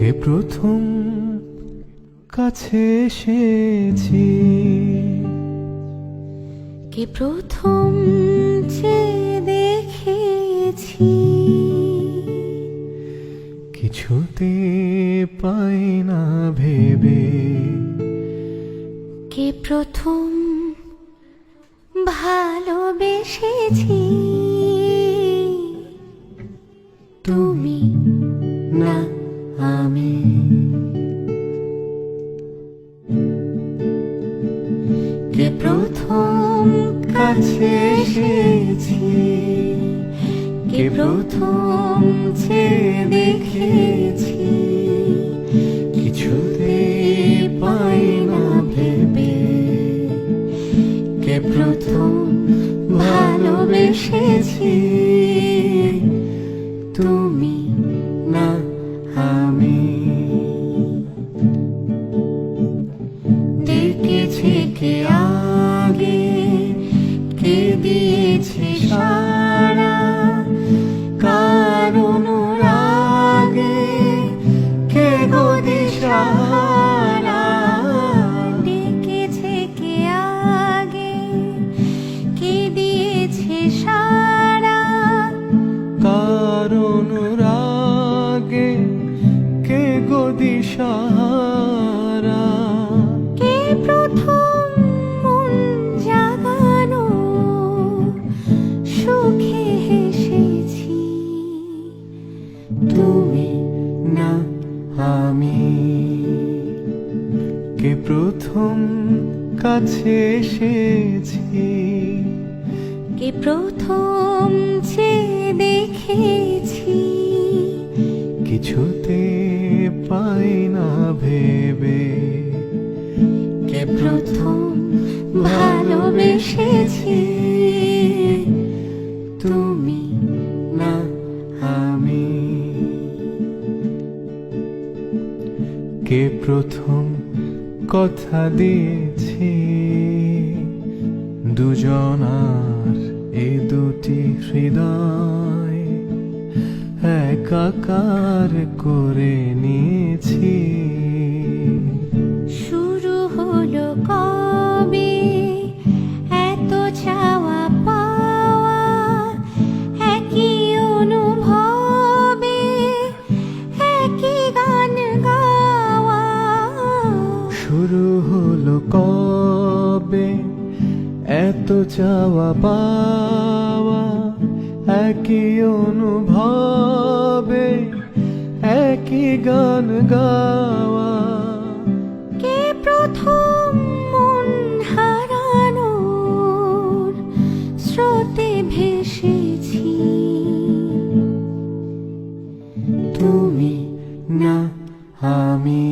কে প্রথম কাছে এসেছি, কে প্রথম চেয়ে দেখেছি, কিছুতে পাই না ভেবে। কে প্রথম ভালোবেসেছি, তুমি না আমি। কে প্রথম কাছে এসেছি, কে প্রথম চেয়ে দেখেছি, কিছুতে পাই না ভেবে। কে প্রথম ভালোবেসেছি, তুমি না আমি। ডেকেছে কে আগে, কে দিয়েছে সাড়া, কার অনুরাগে কে গো দিশাহারা। ডেকেছে কে আগে, কে দিয়েছে সাড়া, কার অনুরাগে কে গো দিশাহারা। কে প্রথম মন জাগানো, সুখে হেসেছি, তুমি না আমি। কে প্রথম কাছে এসেছি, কে প্রথম চেয়ে দেখেছি, কিছুতে পাই না ভেবে। কে প্রথম ভালোবেসেছি, তুমি না আমি। কে প্রথম কথা দিয়েছি, দুজনার এই দুটি হৃদয় একাকার করে নিয়েছি। শুরু হলো কবে এত চাওয়া পাওয়া, একই অনুভবে একই গান গাওয়া। শুরু হলো কবে এত চাওয়া পাওয়া, একই অনুভবে একই গান গাওয়া। কে প্রথম মন হারানোর স্রোতে ভেসেছি, তুমি না আমি।